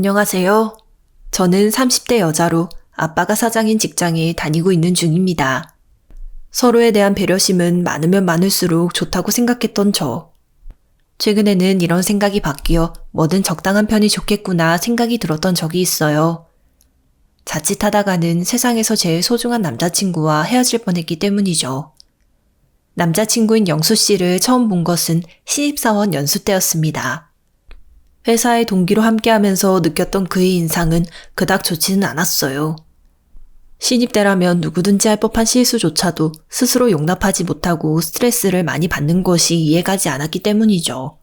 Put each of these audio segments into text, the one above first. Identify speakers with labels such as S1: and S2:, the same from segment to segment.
S1: 안녕하세요. 저는 30대 여자로 아빠가 사장인 직장에 다니고 있는 중입니다. 서로에 대한 배려심은 많으면 많을수록 좋다고 생각했던 저. 최근에는 이런 생각이 바뀌어 뭐든 적당한 편이 좋겠구나 생각이 들었던 적이 있어요. 자칫하다가는 세상에서 제일 소중한 남자친구와 헤어질 뻔했기 때문이죠. 남자친구인 영수 씨를 처음 본 것은 신입사원 연수 때였습니다. 회사의 동기로 함께하면서 느꼈던 그의 인상은 그닥 좋지는 않았어요. 신입 때라면 누구든지 할 법한 실수조차도 스스로 용납하지 못하고 스트레스를 많이 받는 것이 이해가지 않았기 때문이죠.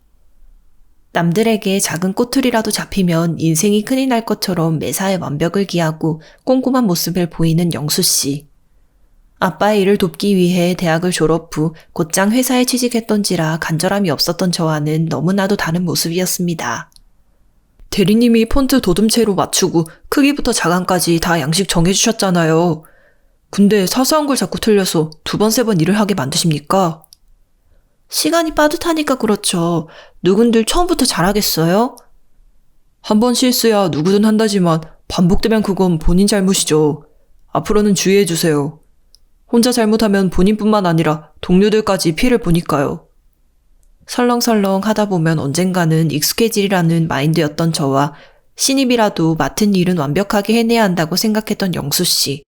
S1: 남들에게 작은 꼬투리라도 잡히면 인생이 큰일 날 것처럼 매사에 완벽을 기하고 꼼꼼한 모습을 보이는 영수 씨. 아빠의 일을 돕기 위해 대학을 졸업 후 곧장 회사에 취직했던지라 간절함이 없었던 저와는 너무나도 다른 모습이었습니다. 대리님이 폰트 도둠체로 맞추고 크기부터 자간까지 다 양식 정해주셨잖아요. 근데 사소한 걸 자꾸 틀려서 두 번, 세 번 일을 하게 만드십니까? 시간이 빠듯하니까 그렇죠. 누군들 처음부터 잘하겠어요? 한 번 실수야 누구든 한다지만 반복되면 그건 본인 잘못이죠. 앞으로는 주의해주세요. 혼자 잘못하면 본인뿐만 아니라 동료들까지 피해를 보니까요. 설렁설렁 하다 보면 언젠가는 익숙해지리라는 마인드였던 저와 신입이라도 맡은 일은 완벽하게 해내야 한다고 생각했던 영수 씨.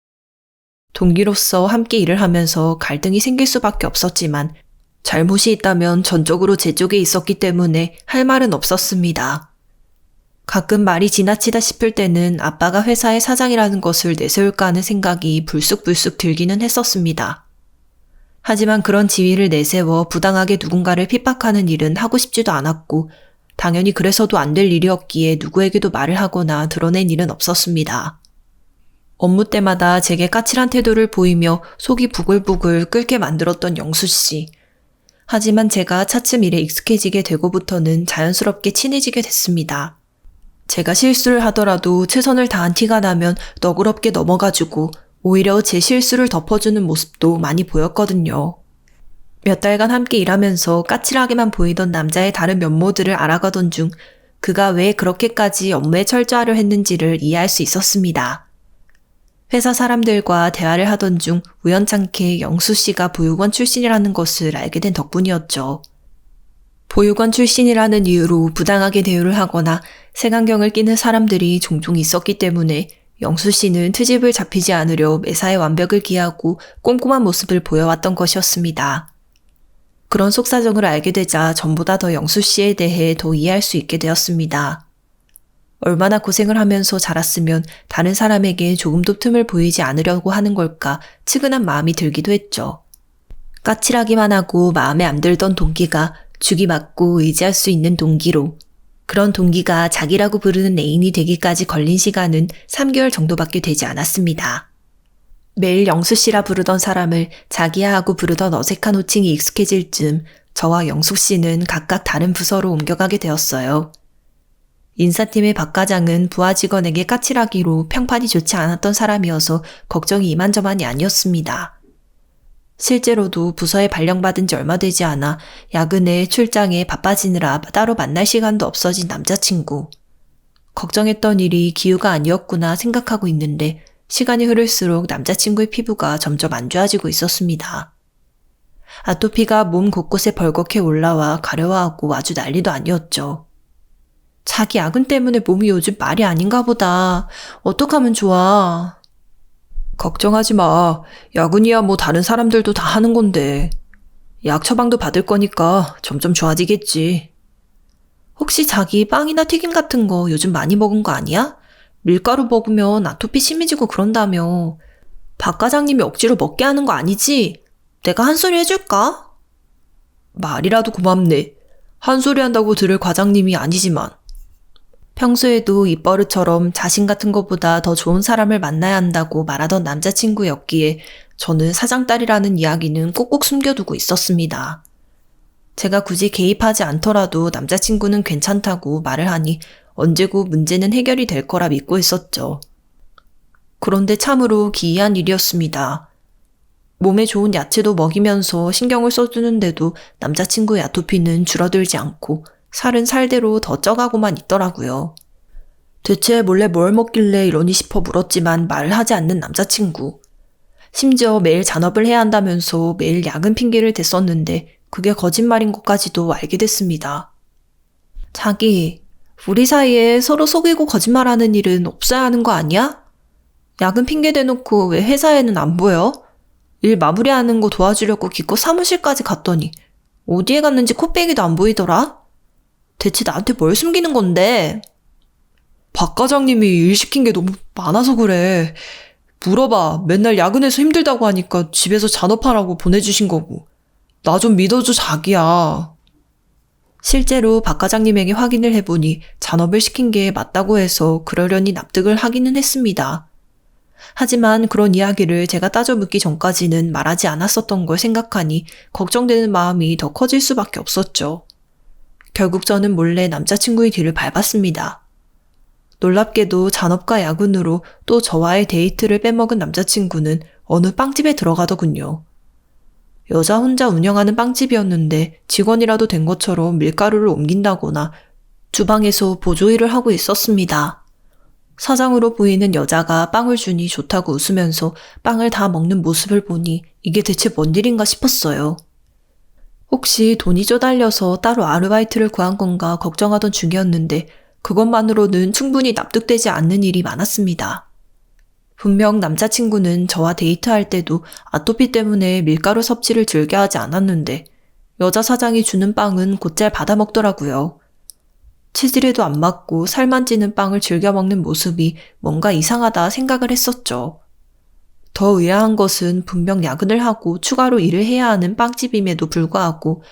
S1: 동기로서 함께 일을 하면서 갈등이 생길 수밖에 없었지만 잘못이 있다면 전적으로 제 쪽에 있었기 때문에 할 말은 없었습니다. 가끔 말이 지나치다 싶을 때는 아빠가 회사의 사장이라는 것을 내세울까 하는 생각이 불쑥불쑥 들기는 했었습니다. 하지만 그런 지위를 내세워 부당하게 누군가를 핍박하는 일은 하고 싶지도 않았고 당연히 그래서도 안 될 일이었기에 누구에게도 말을 하거나 드러낸 일은 없었습니다. 업무 때마다 제게 까칠한 태도를 보이며 속이 부글부글 끓게 만들었던 영수 씨. 하지만 제가 차츰 일에 익숙해지게 되고부터는 자연스럽게 친해지게 됐습니다. 제가 실수를 하더라도 최선을 다한 티가 나면 너그럽게 넘어가주고 오히려 제 실수를 덮어주는 모습도 많이 보였거든요. 몇 달간 함께 일하면서 까칠하게만 보이던 남자의 다른 면모들을 알아가던 중 그가 왜 그렇게까지 업무에 철저하려 했는지를 이해할 수 있었습니다. 회사 사람들과 대화를 하던 중 우연찮게 영수 씨가 보육원 출신이라는 것을 알게 된 덕분이었죠. 보육원 출신이라는 이유로 부당하게 대우를 하거나 색안경을 끼는 사람들이 종종 있었기 때문에 영수 씨는 트집을 잡히지 않으려 매사에 완벽을 기하고 꼼꼼한 모습을 보여왔던 것이었습니다. 그런 속사정을 알게 되자 전보다 더 영수 씨에 대해 더 이해할 수 있게 되었습니다. 얼마나 고생을 하면서 자랐으면 다른 사람에게 조금도 틈을 보이지 않으려고 하는 걸까 측은한 마음이 들기도 했죠. 까칠하기만 하고 마음에 안 들던 동기가 죽이 맞고 의지할 수 있는 동기로 그런 동기가 자기라고 부르는 애인이 되기까지 걸린 시간은 3개월 정도밖에 되지 않았습니다. 매일 영수 씨라 부르던 사람을 자기야 하고 부르던 어색한 호칭이 익숙해질 즈음 저와 영숙 씨는 각각 다른 부서로 옮겨가게 되었어요. 인사팀의 박 과장은 부하 직원에게 까칠하기로 평판이 좋지 않았던 사람이어서 걱정이 이만저만이 아니었습니다. 실제로도 부서에 발령받은 지 얼마 되지 않아 야근에 출장에 바빠지느라 따로 만날 시간도 없어진 남자친구. 걱정했던 일이 기우가 아니었구나 생각하고 있는데 시간이 흐를수록 남자친구의 피부가 점점 안 좋아지고 있었습니다. 아토피가 몸 곳곳에 벌겋게 올라와 가려워하고 아주 난리도 아니었죠. 자기 야근 때문에 몸이 요즘 말이 아닌가 보다. 어떡하면 좋아. 걱정하지 마. 야근이야 뭐 다른 사람들도 다 하는 건데. 약 처방도 받을 거니까 점점 좋아지겠지. 혹시 자기 빵이나 튀김 같은 거 요즘 많이 먹은 거 아니야? 밀가루 먹으면 아토피 심해지고 그런다며. 박 과장님이 억지로 먹게 하는 거 아니지? 내가 한 소리 해줄까? 말이라도 고맙네. 한 소리 한다고 들을 과장님이 아니지만. 평소에도 입버릇처럼 자신 같은 것보다 더 좋은 사람을 만나야 한다고 말하던 남자친구였기에 저는 사장딸이라는 이야기는 꼭꼭 숨겨두고 있었습니다. 제가 굳이 개입하지 않더라도 남자친구는 괜찮다고 말을 하니 언제고 문제는 해결이 될 거라 믿고 있었죠. 그런데 참으로 기이한 일이었습니다. 몸에 좋은 야채도 먹이면서 신경을 써주는데도 남자친구의 아토피는 줄어들지 않고 살은 살대로 더 쪄가고만 있더라고요. 대체 몰래 뭘 먹길래 이러니 싶어 물었지만 말을 하지 않는 남자친구. 심지어 매일 잔업을 해야 한다면서 매일 야근 핑계를 댔었는데 그게 거짓말인 것까지도 알게 됐습니다. 자기, 우리 사이에 서로 속이고 거짓말하는 일은 없어야 하는 거 아니야? 야근 핑계 대놓고 왜 회사에는 안 보여? 일 마무리하는 거 도와주려고 기껏 사무실까지 갔더니 어디에 갔는지 코빼기도 안 보이더라? 대체 나한테 뭘 숨기는 건데? 박 과장님이 일 시킨 게 너무 많아서 그래. 물어봐. 맨날 야근해서 힘들다고 하니까 집에서 잔업하라고 보내주신 거고. 나 좀 믿어줘, 자기야. 실제로 박 과장님에게 확인을 해보니 잔업을 시킨 게 맞다고 해서 그러려니 납득을 하기는 했습니다. 하지만 그런 이야기를 제가 따져 묻기 전까지는 말하지 않았었던 걸 생각하니 걱정되는 마음이 더 커질 수밖에 없었죠. 결국 저는 몰래 남자친구의 뒤를 밟았습니다. 놀랍게도 잔업과 야근으로 또 저와의 데이트를 빼먹은 남자친구는 어느 빵집에 들어가더군요. 여자 혼자 운영하는 빵집이었는데 직원이라도 된 것처럼 밀가루를 옮긴다거나 주방에서 보조일을 하고 있었습니다. 사장으로 보이는 여자가 빵을 주니 좋다고 웃으면서 빵을 다 먹는 모습을 보니 이게 대체 뭔 일인가 싶었어요. 혹시 돈이 쪼달려서 따로 아르바이트를 구한 건가 걱정하던 중이었는데 그것만으로는 충분히 납득되지 않는 일이 많았습니다. 분명 남자친구는 저와 데이트할 때도 아토피 때문에 밀가루 섭취를 즐겨하지 않았는데 여자 사장이 주는 빵은 곧잘 받아먹더라고요. 체질에도 안 맞고 살만 찌는 빵을 즐겨 먹는 모습이 뭔가 이상하다 생각을 했었죠. 더 의아한 것은 분명 야근을 하고 추가로 일을 해야 하는 빵집임에도 불구하고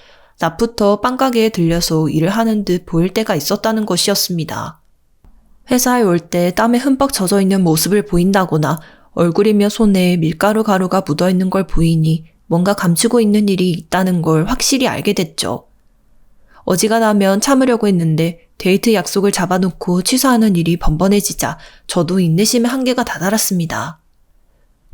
S1: 낮부터 빵가게에 들려서 일을 하는 듯 보일 때가 있었다는 것이었습니다. 회사에 올 때 땀에 흠뻑 젖어 있는 모습을 보인다거나 얼굴이며 손에 밀가루 가루가 묻어 있는 걸 보이니 뭔가 감추고 있는 일이 있다는 걸 확실히 알게 됐죠. 어지간하면 참으려고 했는데 데이트 약속을 잡아놓고 취소하는 일이 번번해지자 저도 인내심의 한계가 다다랐습니다.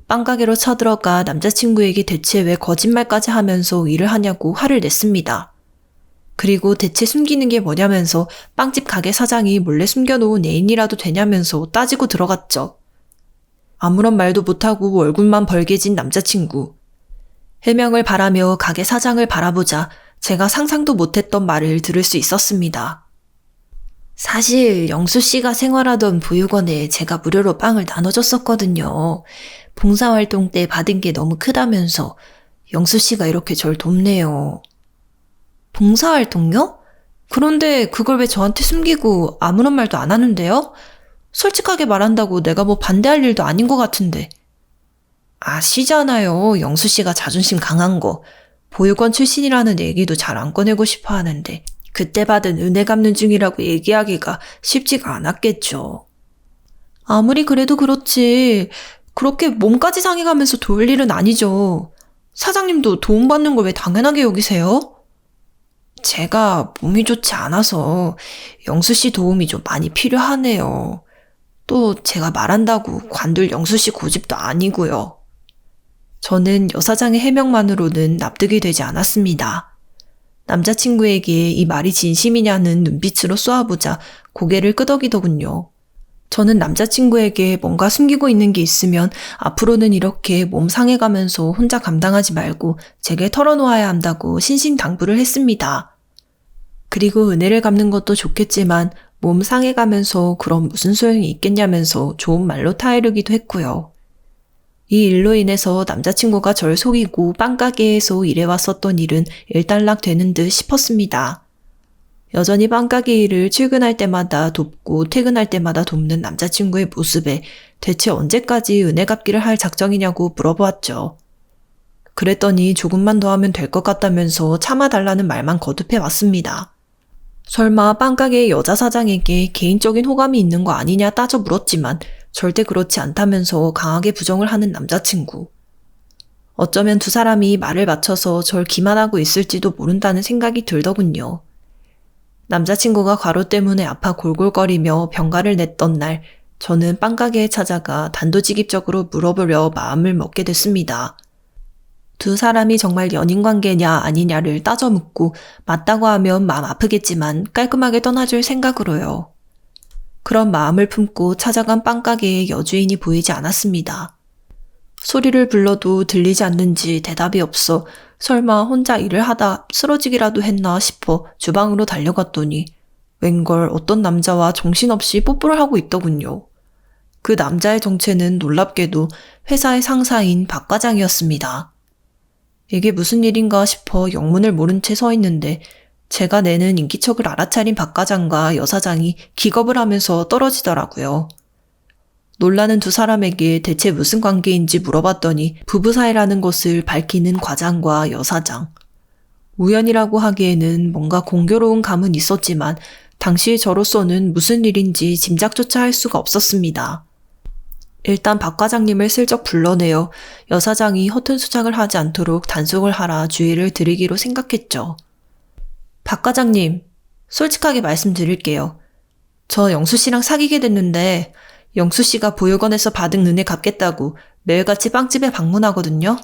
S1: 빵가게로 쳐들어가 남자친구에게 대체 왜 거짓말까지 하면서 일을 하냐고 화를 냈습니다. 그리고 대체 숨기는 게 뭐냐면서 빵집 가게 사장이 몰래 숨겨놓은 애인이라도 되냐면서 따지고 들어갔죠. 아무런 말도 못하고 얼굴만 벌게진 남자친구. 해명을 바라며 가게 사장을 바라보자 제가 상상도 못했던 말을 들을 수 있었습니다. 사실 영수 씨가 생활하던 보육원에 제가 무료로 빵을 나눠줬었거든요. 봉사활동 때 받은 게 너무 크다면서 영수 씨가 이렇게 절 돕네요. 봉사활동요? 그런데 그걸 왜 저한테 숨기고 아무런 말도 안 하는데요? 솔직하게 말한다고 내가 뭐 반대할 일도 아닌 것 같은데. 아시잖아요. 영수 씨가 자존심 강한 거. 보육원 출신이라는 얘기도 잘 안 꺼내고 싶어 하는데 그때 받은 은혜 갚는 중이라고 얘기하기가 쉽지가 않았겠죠. 아무리 그래도 그렇지 그렇게 몸까지 상해가면서 도울 일은 아니죠. 사장님도 도움받는 걸 왜 당연하게 여기세요? 제가 몸이 좋지 않아서 영수 씨 도움이 좀 많이 필요하네요. 또 제가 말한다고 관둘 영수 씨 고집도 아니고요. 저는 여사장의 해명만으로는 납득이 되지 않았습니다. 남자친구에게 이 말이 진심이냐는 눈빛으로 쏘아보자 고개를 끄덕이더군요. 저는 남자친구에게 뭔가 숨기고 있는 게 있으면 앞으로는 이렇게 몸 상해가면서 혼자 감당하지 말고 제게 털어놓아야 한다고 신신당부를 했습니다. 그리고 은혜를 갚는 것도 좋겠지만 몸 상해가면서 그럼 무슨 소용이 있겠냐면서 좋은 말로 타이르기도 했고요. 이 일로 인해서 남자친구가 절 속이고 빵가게에서 일해왔었던 일은 일단락되는 듯 싶었습니다. 여전히 빵가게 일을 출근할 때마다 돕고 퇴근할 때마다 돕는 남자친구의 모습에 대체 언제까지 은혜 갚기를 할 작정이냐고 물어보았죠. 그랬더니 조금만 더 하면 될 것 같다면서 참아달라는 말만 거듭해 왔습니다. 설마 빵가게 여자 사장에게 개인적인 호감이 있는 거 아니냐 따져 물었지만 절대 그렇지 않다면서 강하게 부정을 하는 남자친구. 어쩌면 두 사람이 말을 맞춰서 절 기만하고 있을지도 모른다는 생각이 들더군요. 남자친구가 과로 때문에 아파 골골거리며 병가를 냈던 날 저는 빵가게에 찾아가 단도직입적으로 물어보려 마음을 먹게 됐습니다. 두 사람이 정말 연인관계냐 아니냐를 따져 묻고 맞다고 하면 마음 아프겠지만 깔끔하게 떠나줄 생각으로요. 그런 마음을 품고 찾아간 빵가게에 여주인이 보이지 않았습니다. 소리를 불러도 들리지 않는지 대답이 없어 설마 혼자 일을 하다 쓰러지기라도 했나 싶어 주방으로 달려갔더니 웬걸 어떤 남자와 정신없이 뽀뽀를 하고 있더군요. 그 남자의 정체는 놀랍게도 회사의 상사인 박 과장이었습니다. 이게 무슨 일인가 싶어 영문을 모른 채 서 있는데 제가 내는 인기척을 알아차린 박 과장과 여 사장이 기겁을 하면서 떨어지더라고요. 놀라는 두 사람에게 대체 무슨 관계인지 물어봤더니 부부 사이라는 것을 밝히는 과장과 여 사장. 우연이라고 하기에는 뭔가 공교로운 감은 있었지만 당시 저로서는 무슨 일인지 짐작조차 할 수가 없었습니다. 일단 박 과장님을 슬쩍 불러내어 여 사장이 허튼 수작을 하지 않도록 단속을 하라 주의를 드리기로 생각했죠. 박 과장님, 솔직하게 말씀드릴게요. 저 영수 씨랑 사귀게 됐는데 영수 씨가 보육원에서 받은 은혜 갚겠다고 매일같이 빵집에 방문하거든요.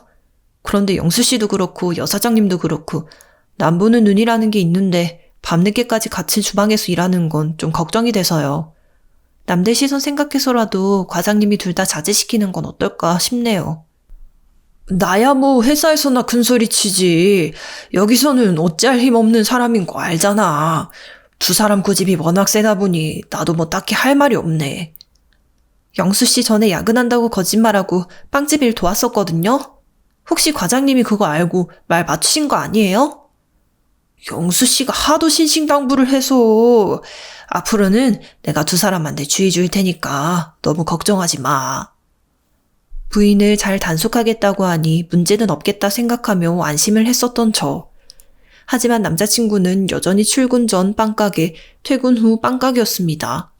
S1: 그런데 영수 씨도 그렇고 여 사장님도 그렇고 남 보는 눈이라는 게 있는데 밤늦게까지 같은 주방에서 일하는 건 좀 걱정이 돼서요. 남들 시선 생각해서라도 과장님이 둘 다 자제시키는 건 어떨까 싶네요. 나야 뭐 회사에서나 큰소리 치지. 여기서는 어찌할 힘 없는 사람인 거 알잖아. 두 사람 고집이 워낙 세다 보니 나도 뭐 딱히 할 말이 없네. 영수 씨 전에 야근한다고 거짓말하고 빵집 일 도왔었거든요. 혹시 과장님이 그거 알고 말 맞추신 거 아니에요? 영수 씨가 하도 신신당부를 해서 앞으로는 내가 두 사람한테 주의 줄 테니까 너무 걱정하지 마. 부인을 잘 단속하겠다고 하니 문제는 없겠다 생각하며 안심을 했었던 저. 하지만 남자친구는 여전히 출근 전 빵가게, 퇴근 후 빵가게였습니다.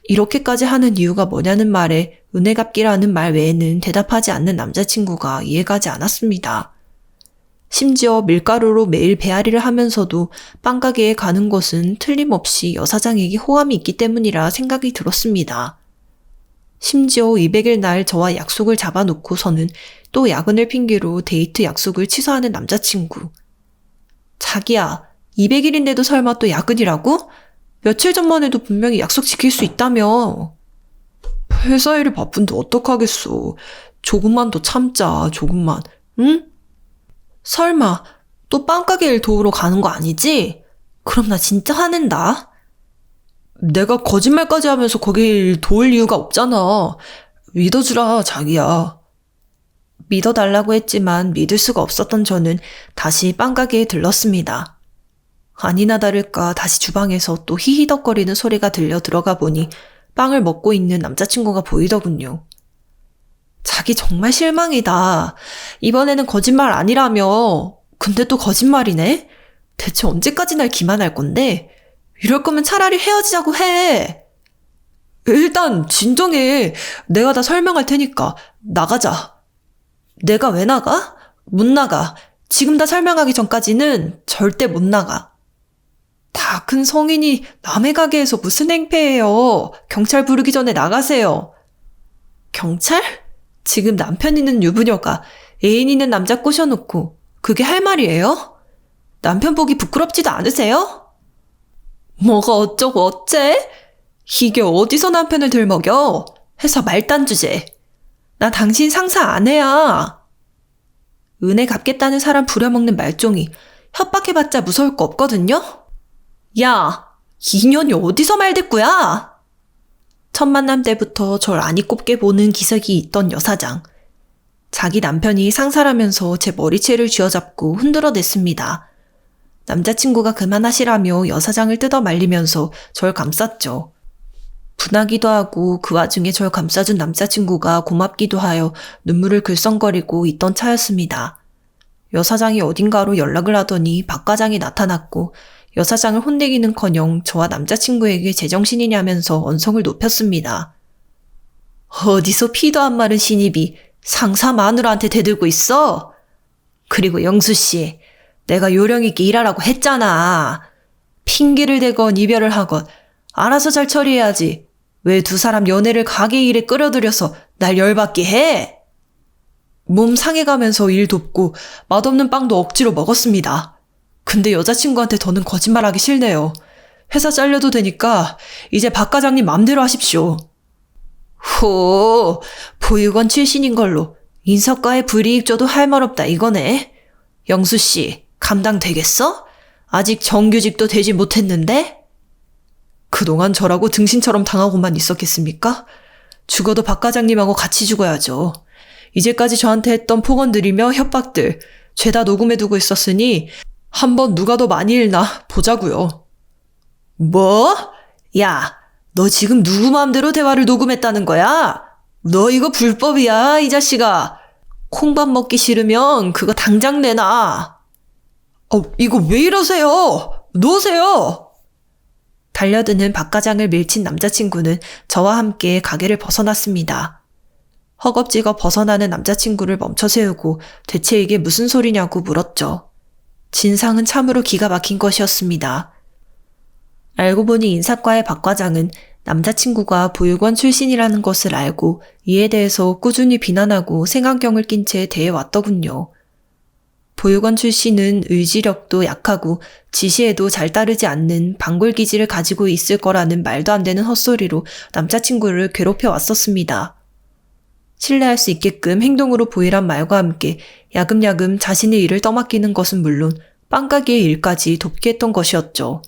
S1: 이렇게까지 하는 이유가 뭐냐는 말에 은혜 갚기라는 말 외에는 대답하지 않는 남자친구가 이해가지 않았습니다. 심지어 밀가루로 매일 배앓이를 하면서도 빵가게에 가는 것은 틀림없이 여사장에게 호감이 있기 때문이라 생각이 들었습니다. 심지어 200일 날 저와 약속을 잡아놓고서는 또 야근을 핑계로 데이트 약속을 취소하는 남자친구. 자기야, 200일인데도 설마 또 야근이라고? 며칠 전만 해도 분명히 약속 지킬 수 있다며. 회사 일이 바쁜데 어떡하겠어. 조금만 더 참자, 조금만. 응? 설마 또 빵가게 일 도우러 가는 거 아니지? 그럼 나 진짜 화낸다. 내가 거짓말까지 하면서 거길 도울 이유가 없잖아. 믿어주라, 자기야. 믿어달라고 했지만 믿을 수가 없었던 저는 다시 빵가게에 들렀습니다. 아니나 다를까 다시 주방에서 또 히히덕거리는 소리가 들려 들어가 보니 빵을 먹고 있는 남자친구가 보이더군요. 자기 정말 실망이다. 이번에는 거짓말 아니라며. 근데 또 거짓말이네? 대체 언제까지 날 기만할 건데? 이럴 거면 차라리 헤어지자고 해. 일단 진정해. 내가 다 설명할 테니까 나가자. 내가 왜 나가? 못 나가. 지금 다 설명하기 전까지는 절대 못 나가. 다 큰 성인이 남의 가게에서 무슨 행패예요. 경찰 부르기 전에 나가세요. 경찰? 지금 남편 있는 유부녀가 애인 있는 남자 꼬셔놓고 그게 할 말이에요? 남편 보기 부끄럽지도 않으세요? 뭐가 어쩌고 어째? 이게 어디서 남편을 들먹여? 회사 말단 주제. 나 당신 상사 아내야. 은혜 갚겠다는 사람 부려먹는 말종이 협박해봤자 무서울 거 없거든요? 야, 이 년이 어디서 말대꾸야? 첫 만남 때부터 절 아니 꼽게 보는 기색이 있던 여사장. 자기 남편이 상사라면서 제 머리채를 쥐어잡고 흔들어댔습니다. 남자친구가 그만하시라며 여사장을 뜯어 말리면서 절 감쌌죠. 분하기도 하고 그 와중에 절 감싸준 남자친구가 고맙기도 하여 눈물을 글썽거리고 있던 차였습니다. 여사장이 어딘가로 연락을 하더니 박 과장이 나타났고 여사장을 혼내기는커녕 저와 남자친구에게 제정신이냐면서 언성을 높였습니다. 어디서 피도 안 마른 신입이 상사 마누라한테 대들고 있어? 그리고 영수씨, 내가 요령 있게 일하라고 했잖아. 핑계를 대건 이별을 하건 알아서 잘 처리해야지. 왜 두 사람 연애를 가게 일에 끌어들여서 날 열받게 해? 몸 상해가면서 일 돕고 맛없는 빵도 억지로 먹었습니다. 근데 여자친구한테 더는 거짓말하기 싫네요. 회사 잘려도 되니까 이제 박 과장님 맘대로 하십시오. 호, 보육원 출신인 걸로 인사과에 불이익 줘도 할 말 없다 이거네. 영수 씨, 감당 되겠어? 아직 정규직도 되지 못했는데? 그동안 저라고 등신처럼 당하고만 있었겠습니까? 죽어도 박 과장님하고 같이 죽어야죠. 이제까지 저한테 했던 폭언들이며 협박들 죄다 녹음해두고 있었으니 한번 누가 더 많이 읽나 보자고요. 뭐? 야, 너 지금 누구 마음대로 대화를 녹음했다는 거야? 너 이거 불법이야, 이 자식아. 콩밥 먹기 싫으면 그거 당장 내놔. 이거 왜 이러세요? 놓으세요. 달려드는 박 과장을 밀친 남자친구는 저와 함께 가게를 벗어났습니다. 허겁지겁 벗어나는 남자친구를 멈춰 세우고 대체 이게 무슨 소리냐고 물었죠. 진상은 참으로 기가 막힌 것이었습니다. 알고 보니 인사과의 박 과장은 남자친구가 보육원 출신이라는 것을 알고 이에 대해서 꾸준히 비난하고 색안경을 낀 채 대해왔더군요. 보육원 출신은 의지력도 약하고 지시에도 잘 따르지 않는 방골기질을 가지고 있을 거라는 말도 안 되는 헛소리로 남자친구를 괴롭혀 왔었습니다. 신뢰할 수 있게끔 행동으로 보이란 말과 함께 야금야금 자신의 일을 떠맡기는 것은 물론 빵가게의 일까지 돕게 했던 것이었죠.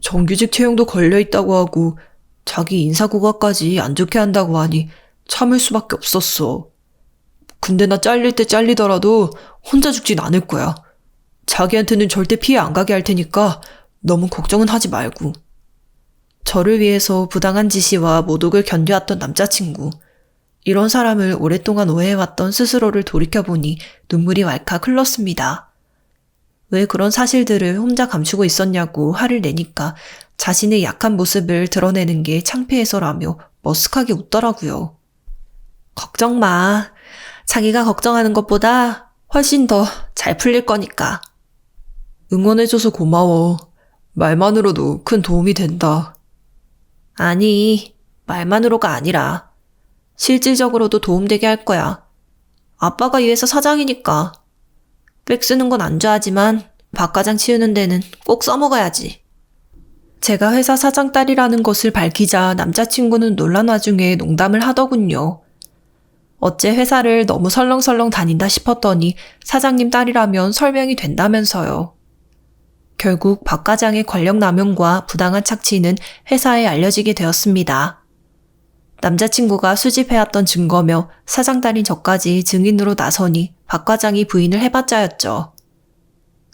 S1: 정규직 채용도 걸려있다고 하고 자기 인사고과까지 안 좋게 한다고 하니 참을 수밖에 없었어. 근데 나 잘릴 때 잘리더라도 혼자 죽진 않을 거야. 자기한테는 절대 피해 안 가게 할 테니까 너무 걱정은 하지 말고. 저를 위해서 부당한 지시와 모독을 견뎌왔던 남자친구. 이런 사람을 오랫동안 오해해왔던 스스로를 돌이켜보니 눈물이 왈칵 흘렀습니다. 왜 그런 사실들을 혼자 감추고 있었냐고 화를 내니까 자신의 약한 모습을 드러내는 게 창피해서라며 머쓱하게 웃더라고요. 걱정 마. 자기가 걱정하는 것보다 훨씬 더 잘 풀릴 거니까. 응원해줘서 고마워. 말만으로도 큰 도움이 된다. 아니, 말만으로가 아니라 실질적으로도 도움되게 할 거야. 아빠가 이 회사 사장이니까. 백 쓰는 건 안 좋아하지만 박 과장 치우는 데는 꼭 써먹어야지. 제가 회사 사장 딸이라는 것을 밝히자 남자친구는 놀란 와중에 농담을 하더군요. 어째 회사를 너무 설렁설렁 다닌다 싶었더니 사장님 딸이라면 설명이 된다면서요. 결국 박 과장의 권력 남용과 부당한 착취는 회사에 알려지게 되었습니다. 남자친구가 수집해왔던 증거며 사장 딸인 저까지 증인으로 나서니 박 과장이 부인을 해봤자였죠.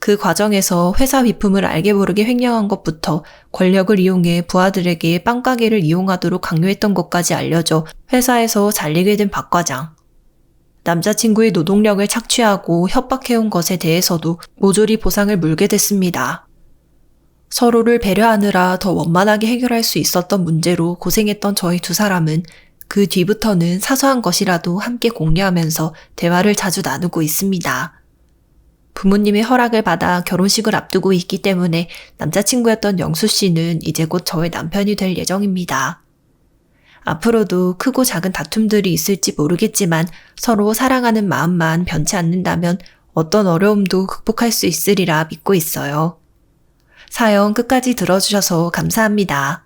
S1: 그 과정에서 회사 위품을 알게 모르게 횡령한 것부터 권력을 이용해 부하들에게 빵가게를 이용하도록 강요했던 것까지 알려져 회사에서 잘리게 된 박 과장. 남자친구의 노동력을 착취하고 협박해온 것에 대해서도 모조리 보상을 물게 됐습니다. 서로를 배려하느라 더 원만하게 해결할 수 있었던 문제로 고생했던 저희 두 사람은 그 뒤부터는 사소한 것이라도 함께 공유하면서 대화를 자주 나누고 있습니다. 부모님의 허락을 받아 결혼식을 앞두고 있기 때문에 남자친구였던 영수 씨는 이제 곧 저의 남편이 될 예정입니다. 앞으로도 크고 작은 다툼들이 있을지 모르겠지만 서로 사랑하는 마음만 변치 않는다면 어떤 어려움도 극복할 수 있으리라 믿고 있어요. 사연 끝까지 들어주셔서 감사합니다.